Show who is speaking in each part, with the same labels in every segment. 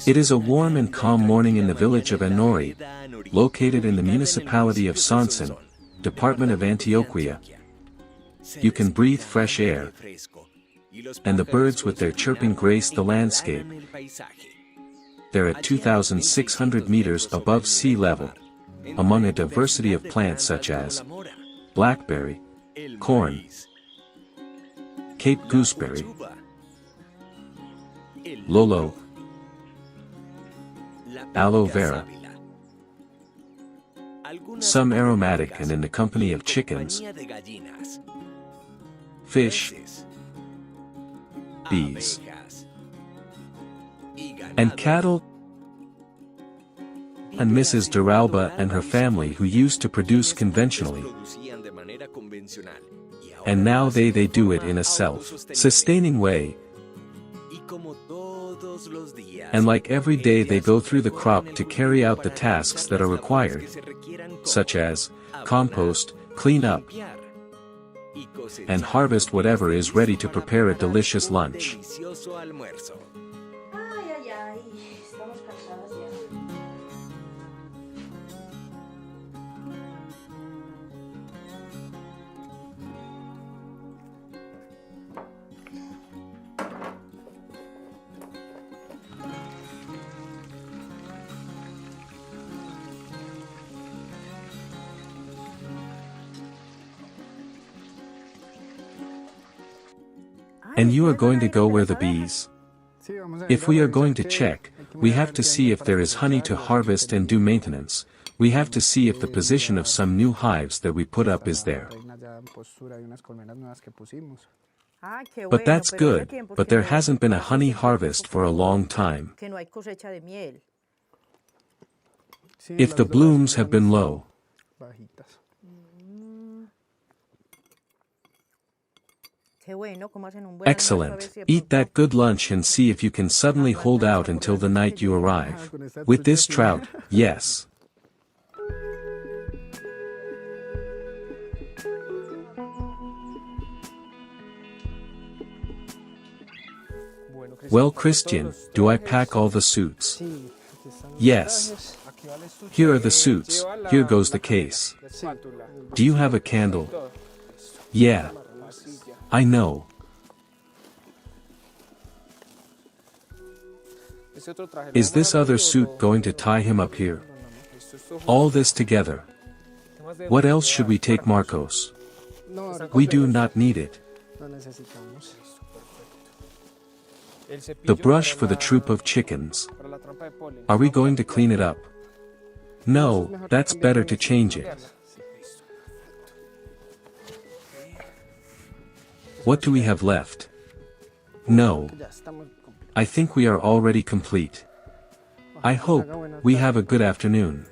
Speaker 1: It is a warm and calm morning in the village of Anorí, located in the municipality of Sonsón, department of Antioquia. You can breathe fresh air, and the birds with their chirping grace the landscape. They're at 2,600 meters above sea level, among a diversity of plants such as blackberry, corn, Cape gooseberry, lolo, aloe vera, some aromatic and in the company of chickens, fish, bees, and cattle. And Mrs. Duralba and her family who used to produce conventionally, and now they do it in a self-sustaining way. And like every day they go through the crop to carry out the tasks that are required, such as compost, clean up, and harvest whatever is ready to prepare a delicious lunch. And you are going to go where the bees? If we are going to check, we have to see if there is honey to harvest and do maintenance. We have to see if the position of some new hives that we put up is there. But that's good, but there hasn't been a honey harvest for a long time. If the blooms have been low. Excellent. Eat that good lunch and see if you can suddenly hold out until the night you arrive. With this trout, yes. Well, Christian, do I pack all the suits? Yes. Here are the suits, here goes the case. Do you have a candle? Yeah. I know. Is this other suit going to tie him up here? All this together. What else should we take, Marcos? We do not need it. The brush for the troop of chickens. Are we going to clean it up? No, that's better to change it. What do we have left? No. I think we are already complete. I hope we have a good afternoon.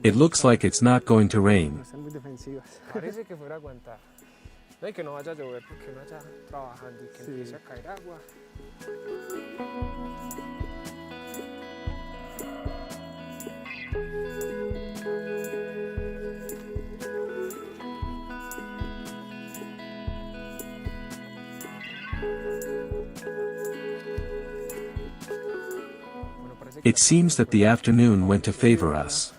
Speaker 1: It looks like it's not going to rain. It seems that the afternoon went to favor us.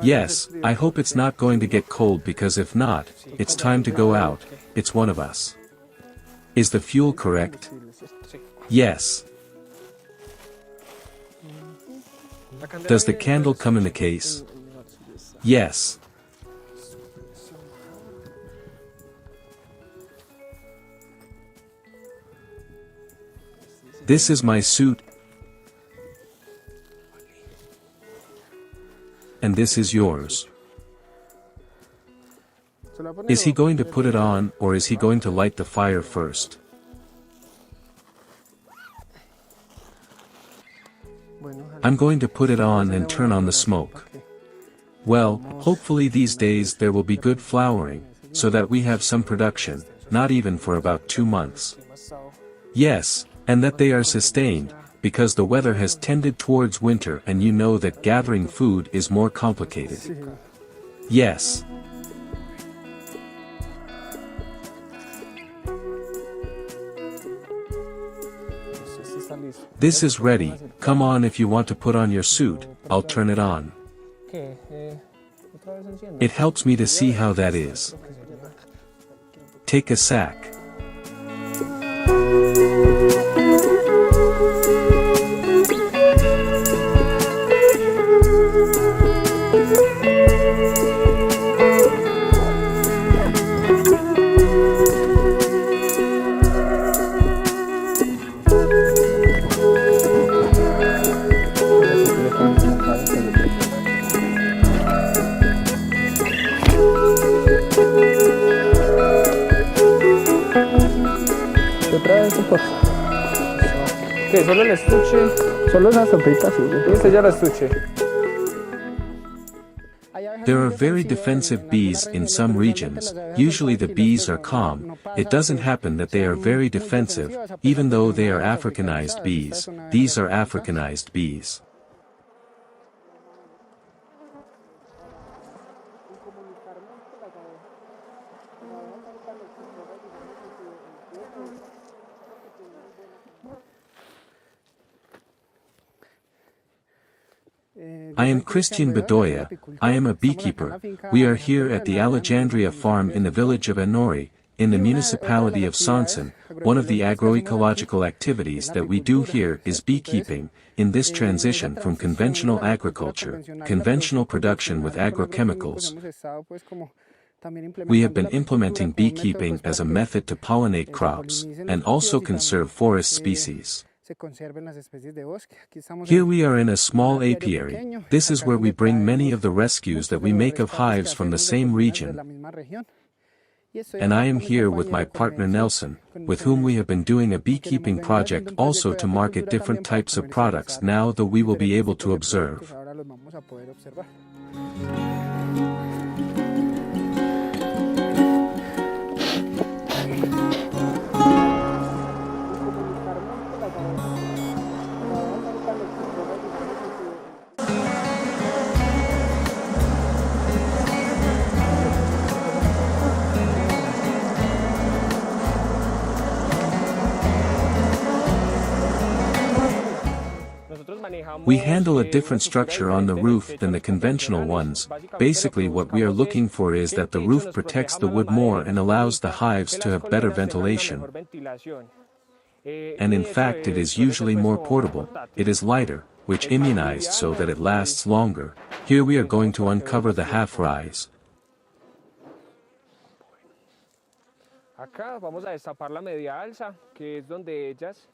Speaker 1: Yes, I hope it's not going to get cold because if not, it's time to go out, it's one of us. Is the fuel correct? Yes. Does the candle come in the case? Yes. This is my suit. And this is yours. Is he going to put it on, or is he going to light the fire first? I'm going to put it on and turn on the smoke. Well, hopefully these days there will be good flowering, so that we have some production, not even for about 2 months. Yes, and that they are sustained, because the weather has tended towards winter and you know that gathering food is more complicated. Yes.
Speaker 2: está listo.
Speaker 1: This is ready, come on if you want to put on your suit, I'll turn it on. It helps me to see how that is. Take a sack.
Speaker 2: ¿Qué? ¿Solo el estuche?
Speaker 3: Solo esa estampita, sí.
Speaker 2: Este ya el estuche.
Speaker 1: There are very defensive bees in some regions. Usually the bees are calm. It doesn't happen that they are very defensive, even though they are Africanized bees. These are Africanized bees. I am Christian Bedoya, I am a beekeeper. We are here at the Alexandria farm in the village of Anorí, in the municipality of Sonsón. One of the agroecological activities that we do here is beekeeping, in this transition from conventional agriculture, conventional production with agrochemicals. We have been implementing beekeeping as a method to pollinate crops, and also conserve forest species. Here we are in a small apiary. This is where we bring many of the rescues that we make of hives from the same region. And I am here with my partner Nelson, with whom we have been doing a beekeeping project also to market different types of products now that we will be able to observe. We handle a different structure on the roof than the conventional ones. Basically what we are looking for is that the roof protects the wood more and allows the hives to have better ventilation. And in fact it is usually more portable, it is lighter, which immunized so that it lasts longer. Here we are going to uncover the half-rise.
Speaker 2: Acá vamos a destapar la media alza, que es donde ellas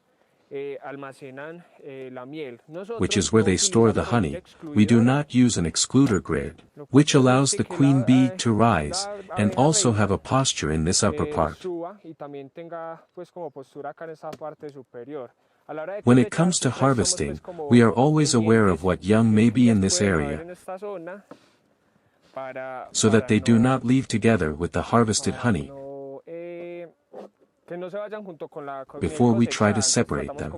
Speaker 2: almacenan la miel.
Speaker 1: Which is where they store the honey. We do not use an excluder grid, which allows the queen bee to rise, and also have a posture in this upper part. When it comes to harvesting, we are always aware of what young may be in this area, so that they do not leave together with the harvested honey, before we try to separate them.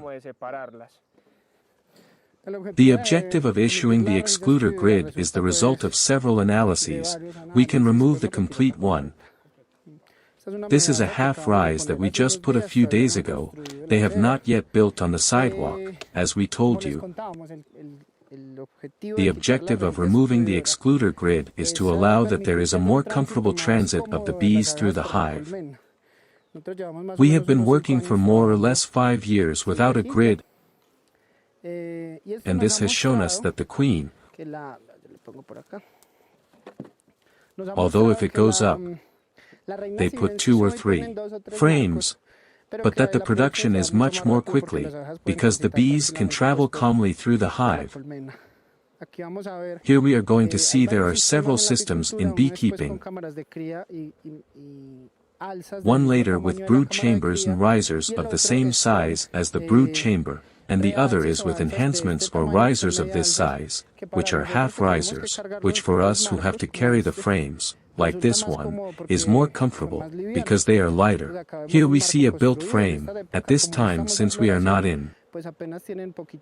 Speaker 1: The objective of issuing the excluder grid is the result of several analyses. We can remove the complete one. This is a half-rise that we just put a few days ago. They have not yet built on the sidewalk, as we told you. The objective of removing the excluder grid is to allow that there is a more comfortable transit of the bees through the hive. We have been working for more or less 5 years without a grid, and this has shown us that the queen, although if it goes up, they put 2 or 3 frames, but that the production is much more quickly, because the bees can travel calmly through the hive. Here we are going to see there are several systems in beekeeping. One later with brood chambers and risers of the same size as the brood chamber, and the other is with enhancements or risers of this size, which are half risers, which for us who have to carry the frames, like this one, is more comfortable, because they are lighter. Here we see a built frame, at this time since we are not in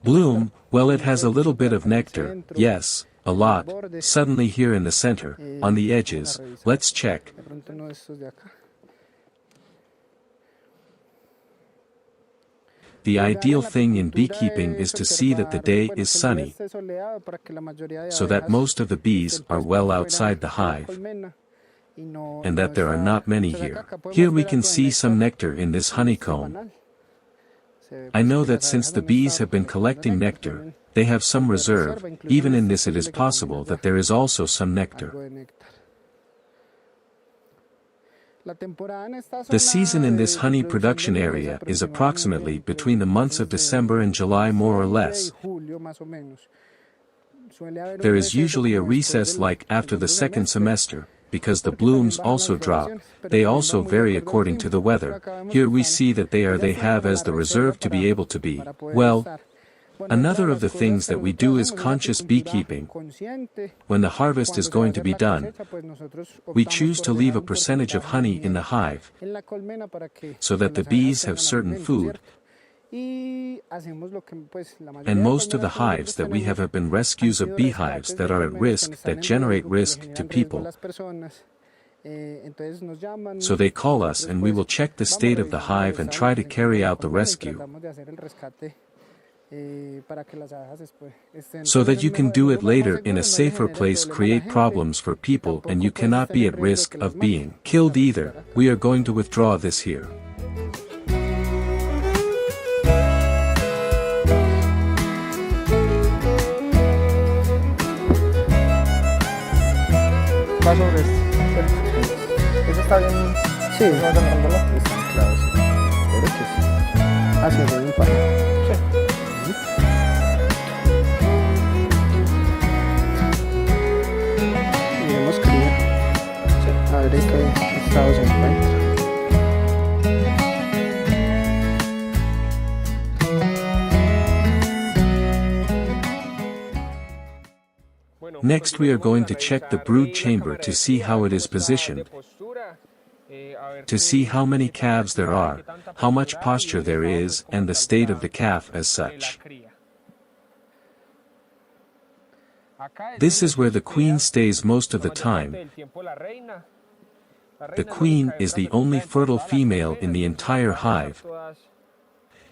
Speaker 1: bloom. Well, it has a little bit of nectar, yes, a lot, suddenly here in the center, on the edges. Let's check. The ideal thing in beekeeping is to see that the day is sunny, so that most of the bees are well outside the hive, and that there are not many here. Here we can see some nectar in this honeycomb. I know that since the bees have been collecting nectar, they have some reserve. Even in this it is possible that there is also some nectar. The season in this honey production area is approximately between the months of December and July, more or less. There is usually a recess like after the second semester, because the blooms also drop. They also vary according to the weather. Here we see that they have as the reserve to be able to be, well, another of the things that we do is conscious beekeeping. When the harvest is going to be done, we choose to leave a percentage of honey in the hive, so that the bees have certain food. And most of the hives that we have been rescues of beehives that are at risk, that generate risk to people. So they call us and we will check the state of the hive and try to carry out the rescue, so that you can do it later in a safer place, create problems for people, and you cannot be at risk of being killed either. We are going to withdraw this here.
Speaker 2: Va sobre esto. Eso está bien. Sí, no vas agarrándolo. Está claro, sí. Creo que sí. Hacia de un par. Sí. Y hemos cría. Sí. A ver en qué estado se encuentra.
Speaker 1: Next we are going to check the brood chamber to see how it is positioned, to see how many calves there are, how much posture there is, and the state of the calf as such. This is where the queen stays most of the time. The queen is the only fertile female in the entire hive.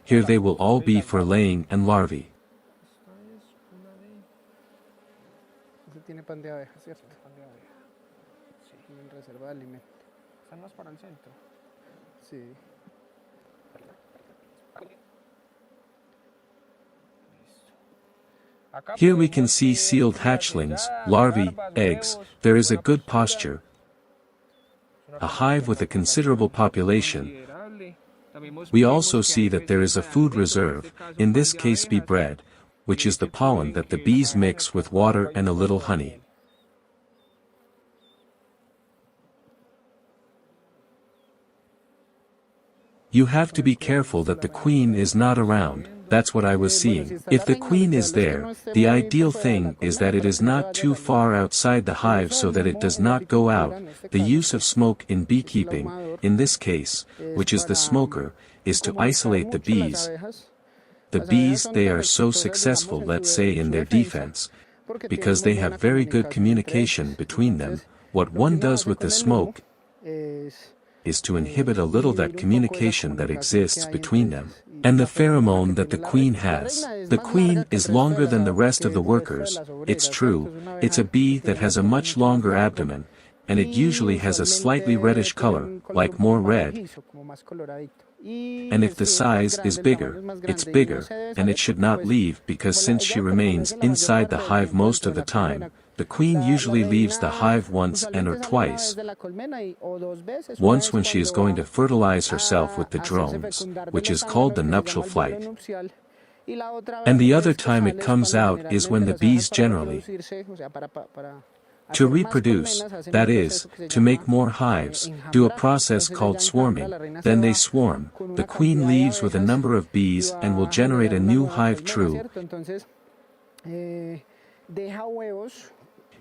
Speaker 1: Here they will all be for laying and larvae.
Speaker 2: Tiene pan de abeja, ¿cierto? Pan de abeja. Sí, en reserva de alimento. ¿Están más para el centro? Sí.
Speaker 1: Here we can see sealed hatchlings, larvae, eggs. There is a good posture. A hive with a considerable population. We also see that there is a food reserve, in this case bee bread, which is the pollen that the bees mix with water and a little honey. You have to be careful that the queen is not around. That's what I was seeing. If the queen is there, the ideal thing is that it is not too far outside the hive so that it does not go out. The use of smoke in beekeeping, in this case, which is the smoker, is to isolate the bees. The bees, they are so successful, let's say, in their defense, because they have very good communication between them. What one does with the smoke is to inhibit a little that communication that exists between them. And the pheromone that the queen has. The queen is longer than the rest of the workers, it's true, it's a bee that has a much longer abdomen, and it usually has a slightly reddish color, like more red. And if the size is bigger, it's bigger, and it should not leave because since she remains inside the hive most of the time, the queen usually leaves the hive once and or twice. Once when she is going to fertilize herself with the drones, which is called the nuptial flight. And the other time it comes out is when the bees generally to reproduce, that is, to make more hives, do a process called swarming, then they swarm, the queen leaves with a number of bees and will generate a new hive true.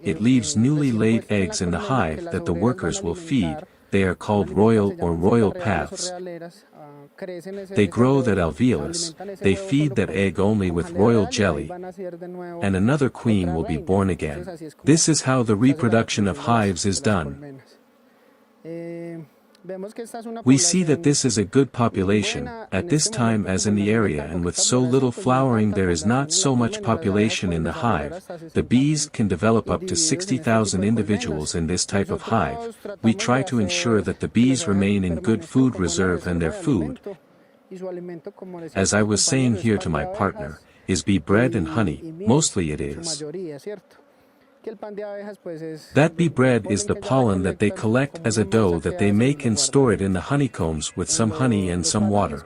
Speaker 1: It leaves newly laid eggs in the hive that the workers will feed, they are called royal or royal paths. They grow that alveolus, they feed that egg only with royal jelly, and another queen will be born again. This is how the reproduction of hives is done. We see that this is a good population, at this time as in the area, and with so little flowering there is not so much population in the hive. The bees can develop up to 60,000 individuals in this type of hive. We try to ensure that the bees remain in good food reserve, and their food, as I was saying here to my partner, is bee bread and honey, mostly it is. That bee bread is the pollen that they collect as a dough that they make and store it in the honeycombs with some honey and some water.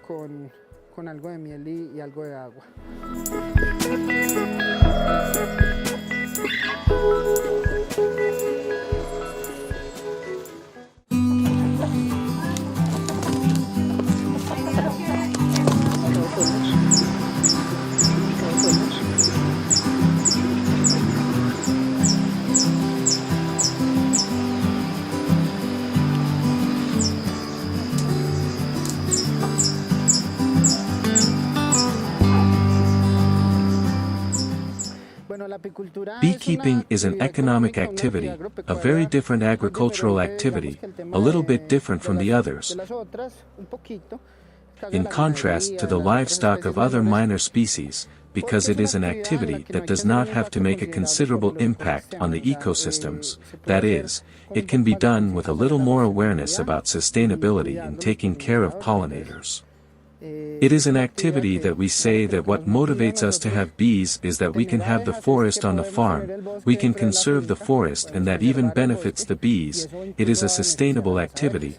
Speaker 1: Beekeeping is an economic activity, a very different agricultural activity, a little bit different from the others, in contrast to the livestock of other minor species, because it is an activity that does not have to make a considerable impact on the ecosystems. That is, it can be done with a little more awareness about sustainability and taking care of pollinators. It is an activity that we say that what motivates us to have bees is that we can have the forest on the farm, we can conserve the forest, and that even benefits the bees. It is a sustainable activity.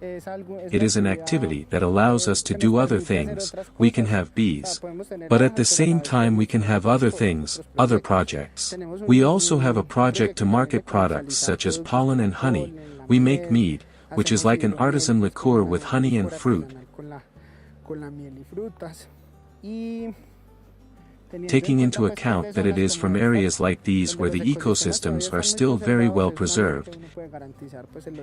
Speaker 1: It is an activity that allows us to do other things. We can have bees, but at the same time we can have other things, other projects. We also have a project to market products such as pollen and honey. We make mead, which is like an artisan liqueur with honey and fruit. Taking into account that it is from areas like these where the ecosystems are still very well preserved.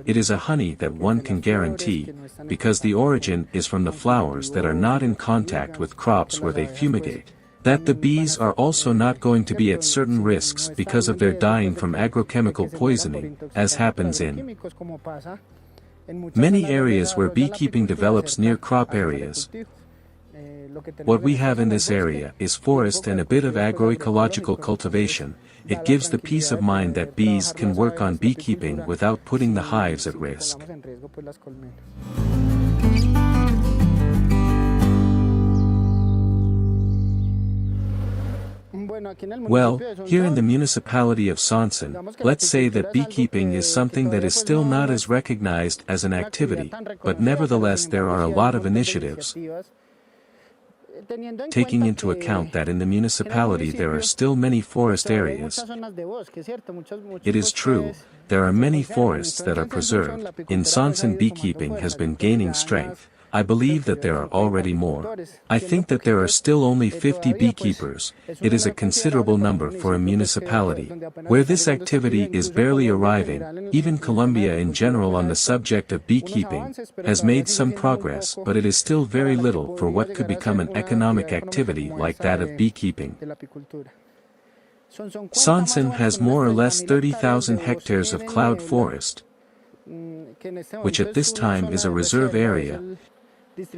Speaker 1: It is a honey that one can guarantee, because the origin is from the flowers that are not in contact with crops where they fumigate. That the bees are also not going to be at certain risks because of their dying from agrochemical poisoning, as happens in many areas where beekeeping develops near crop areas. What we have in this area is forest and a bit of agroecological cultivation. It gives the peace of mind that bees can work on beekeeping without putting the hives at risk. Well, here in the municipality of Sonsón, let's say that beekeeping is something that is still not as recognized as an activity, but nevertheless there are a lot of initiatives. Taking into account that in the municipality there are still many forest areas. It is true, there are many forests that are preserved. In Sonsón beekeeping has been gaining strength. I believe that there are already more. I think that there are still only 50 beekeepers. It is a considerable number for a municipality, where this activity is barely arriving. Even Colombia in general on the subject of beekeeping has made some progress, but it is still very little for what could become an economic activity like that of beekeeping. Sonsón has more or less 30,000 hectares of cloud forest, which at this time is a reserve area.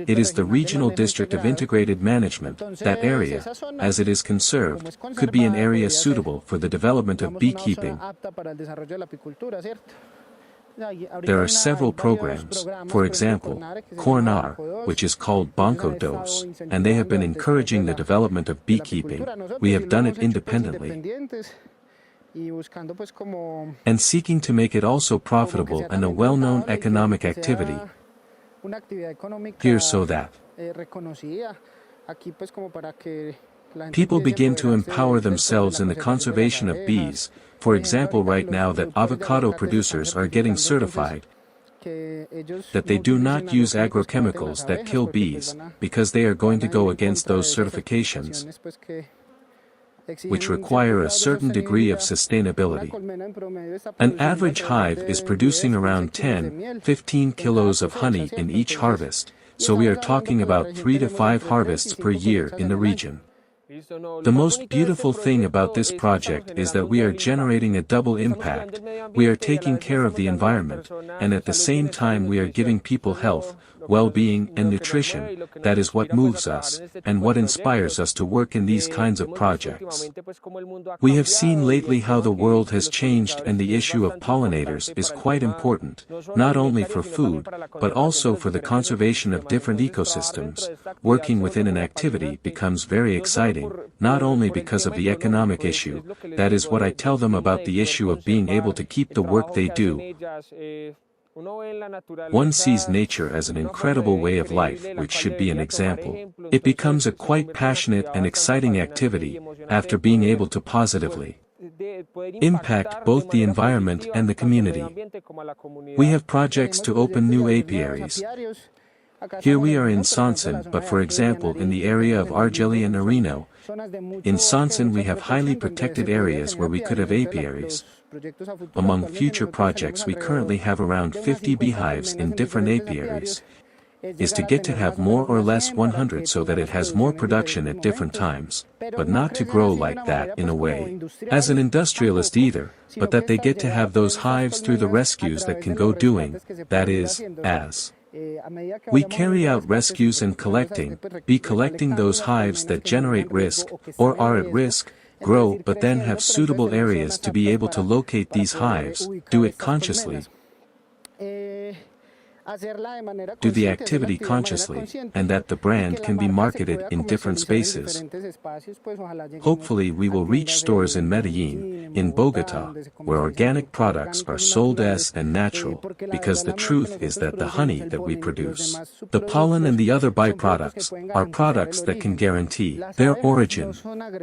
Speaker 1: It is the regional district of integrated management. That area, as it is conserved, could be an area suitable for the development of beekeeping. There are several programs, for example, CORNAR, which is called Banco Dos, and they have been encouraging the development of beekeeping. We have done it independently, and seeking to make it also profitable and a well-known economic activity here, so that people begin to empower themselves in the conservation of bees. For example, right now that avocado producers are getting certified that they do not use agrochemicals that kill bees, because they are going to go against those certifications, which require a certain degree of sustainability. An average hive is producing around 10-15 kilos of honey in each harvest, so we are talking about 3 to 5 harvests per year in the region. The most beautiful thing about this project is that we are generating a double impact. We are taking care of the environment, and at the same time we are giving people health, well-being and nutrition. That is what moves us, and what inspires us to work in these kinds of projects. We have seen lately how the world has changed, and the issue of pollinators is quite important, not only for food, but also for the conservation of different ecosystems. Working within an activity becomes very exciting, not only because of the economic issue, that is what I tell them about the issue of being able to keep the work they do. One sees nature as an incredible way of life which should be an example. It becomes a quite passionate and exciting activity, after being able to positively impact both the environment and the community. We have projects to open new apiaries. Here we are in Sonsón, but for example in the area of Argeli and Areno. In Sonsón we have highly protected areas where we could have apiaries. Among future projects we currently have around 50 beehives in different apiaries. Is to get to have more or less 100 so that it has more production at different times, but not to grow like that in a way, as an industrialist either, but that they get to have those hives through the rescues that can go doing, that is, as we carry out rescues and collecting those hives that generate risk, or are at risk, grow but then have suitable areas to be able to locate these hives, do it consciously. Do the activity consciously, and that the brand can be marketed in different spaces. Hopefully we will reach stores in Medellin, in Bogota, where organic products are sold as and natural, because the truth is that the honey that we produce, the pollen and the other byproducts, are products that can guarantee their origin.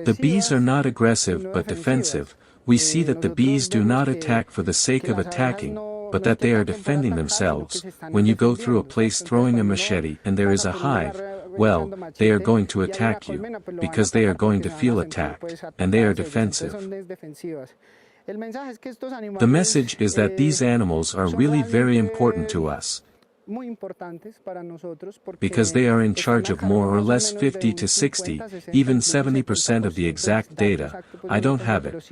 Speaker 1: The bees are not aggressive but defensive. We see that the bees do not attack for the sake of attacking, but that they are defending themselves. When you go through a place throwing a machete and there is a hive, well, they are going to attack you, because they are going to feel attacked, and they are defensive. The message is that these animals are really very important to us, because they are in charge of more or less 50 to 60, even 70% of the exact data. I don't have it,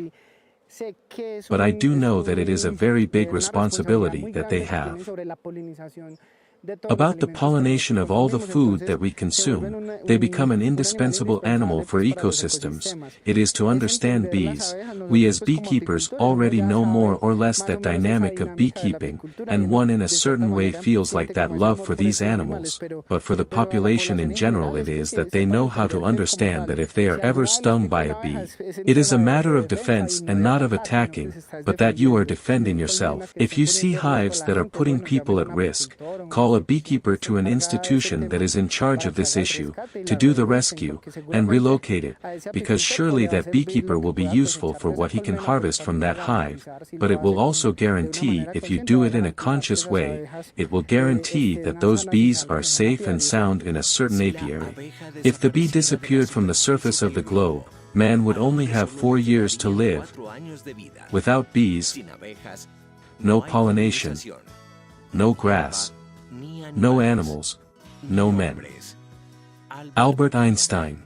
Speaker 1: but I do know that it is a very big responsibility that they have. About the pollination of all the food that we consume, they become an indispensable animal for ecosystems. It is to understand bees. We as beekeepers already know more or less that dynamic of beekeeping, and one in a certain way feels like that love for these animals, but for the population in general it is that they know how to understand that if they are ever stung by a bee, it is a matter of defense and not of attacking, but that you are defending yourself. If you see hives that are putting people at risk, call a beekeeper to an institution that is in charge of this issue, to do the rescue, and relocate it, because surely that beekeeper will be useful for what he can harvest from that hive, but it will also guarantee, if you do it in a conscious way, it will guarantee that those bees are safe and sound in a certain apiary. If the bee disappeared from the surface of the globe, man would only have 4 years to live. Without bees, no pollination, no grass, no animals, no men. Albert Einstein.